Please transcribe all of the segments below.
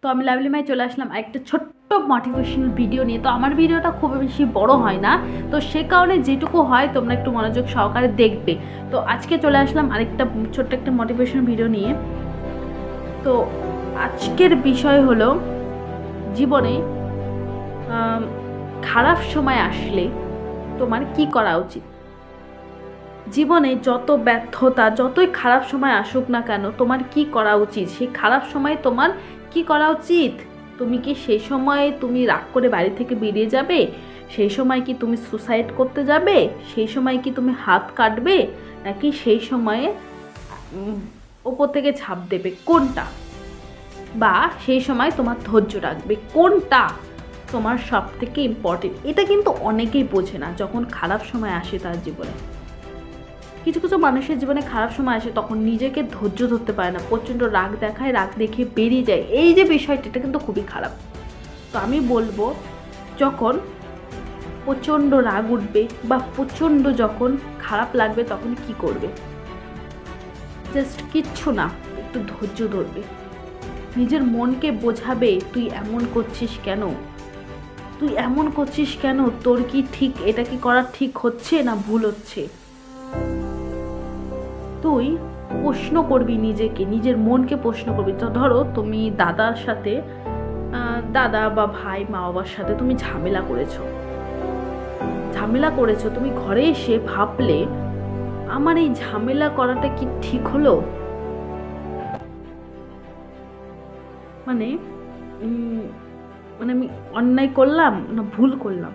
তো আমি লাভলিমায় চলে আসলাম একটা ছোট্ট মোটিভেশনাল ভিডিও নিয়ে। তো আমার ভিডিওটা খুব বেশি বড় হয় না, তো সে কারণে যেটুকু হয় তোমরা একটু মনোযোগ সহকারে দেখবে। তো আজকে চলে আসলাম আরেকটা ছোট্ট একটা মোটিভেশনাল ভিডিও নিয়ে। তো আজকের বিষয় হলো জীবনে খারাপ সময় আসলে তোমার কি করা উচিত। জীবনে যত ব্যর্থতা, যতই খারাপ সময় আসুক না কেন, তোমার কি করা উচিত? সেই খারাপ সময় তোমার কি করা উচিত? তুমি কি সেই সময়ে তুমি রাগ করে বাড়ি থেকে বেরিয়ে যাবে? সেই সময় কি তুমি সুসাইড করতে যাবে? সেই সময় কি তুমি হাত কাটবে? নাকি সেই সময়ে ওপর থেকে ঝাঁপ দেবে? কোনটা? বা সেই সময় তোমার ধৈর্য রাখবে? কোনটা তোমার সব থেকে ইম্পর্টেন্ট? এটা কিন্তু অনেকেই বোঝে না যখন খারাপ সময় আসে তার জীবনে। কিছু কিছু মানুষের জীবনে খারাপ সময় আসে, তখন নিজেকে ধৈর্য ধরতে পারে না, প্রচণ্ড রাগ দেখায়, রাগ দেখিয়ে বেরিয়ে যায়। এই যে বিষয়টা, এটা কিন্তু খুবই খারাপ। তো আমি বলবো, যখন প্রচণ্ড রাগ উঠবে বা প্রচণ্ড যখন খারাপ লাগবে, তখন কি করবে? জাস্ট কিচ্ছু না, একটু ধৈর্য ধরবে, নিজের মনকে বোঝাবে তুই এমন করছিস কেন, তুই এমন করছিস কেন, তোর কি ঠিক, এটা কি করা ঠিক হচ্ছে না ভুল হচ্ছে। তুই প্রশ্ন করবি নিজেকে, নিজের মনকে প্রশ্ন করবি। তো ধরো তুমি দাদার সাথে, দাদা বা ভাই, মা বাবার সাথে তুমি ঝামেলা করেছো, তুমি ঘরে এসে ভাবলে আমার এই ঝামেলা করাটা কি ঠিক হলো? মানে মানে আমি অন্যায় করলাম না ভুল করলাম,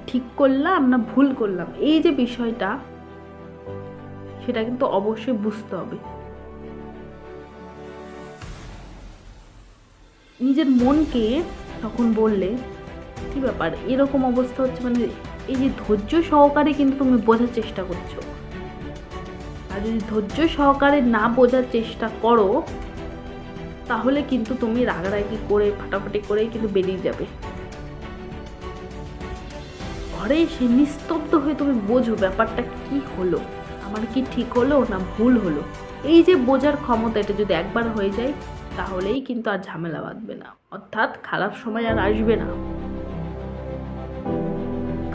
ঠিক করলাম না ভুল করলাম? এই যে বিষয়টা, সেটা কিন্তু অবশ্যই বুঝতে হবে। নিজের মনকে তখন বললে কি ব্যাপার, এরকম অবস্থা হচ্ছে, মানে এই যে ধৈর্য সহকারে কিন্তু তুমি বোঝার চেষ্টা করছো। আর যদি ধৈর্য সহকারে না বোঝার চেষ্টা করো, তাহলে কিন্তু তুমি রাগারাগি করে ফাটাফাটি করে কিন্তু বেরিয়ে যাবে। ঘরে এসে নিস্তব্ধ হয়ে তুমি বোঝো ব্যাপারটা কি হলো, আমার কি ঠিক হলো না ভুল হলো। এই যে বোঝার ক্ষমতা, এটা যদি একবার হয়ে যায়, তাহলেই কিন্তু আর ঝামেলা বাঁধবে না, অর্থাৎ খারাপ সময় আর আসবে না।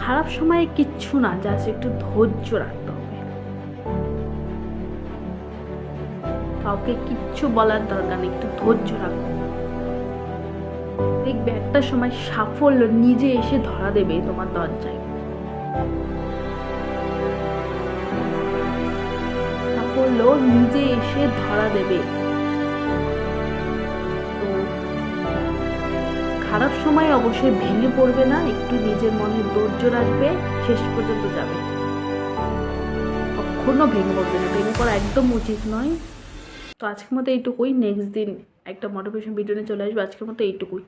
খারাপ সময়ে কিচ্ছু না, জাস্ট একটু ধৈর্য রাখতে হবে। কাউকে কিচ্ছু বলার দরকার নেই, একটু ধৈর্য রাখো। দেখবে একটা সময় সাফল্য নিজে এসে ধরা দেবে তোমার দরজায়। সাফল্য নিজে এসে ধরা দেবে। তো খারাপ সময় অবশ্যই ভেঙে পড়বে না, একটু নিজের মনে ধৈর্য রাখবে, শেষ পর্যন্ত যাবে। কখনো ভেঙে পড়বে না, ভেঙে পড়া একদম উচিত নয়। তো আজকের মতো এইটুকুই, নেক্সট দিন একটা মোটিভেশন ভিডিও নিয়ে চলে আসবে। আজকের মতো এইটুকুই।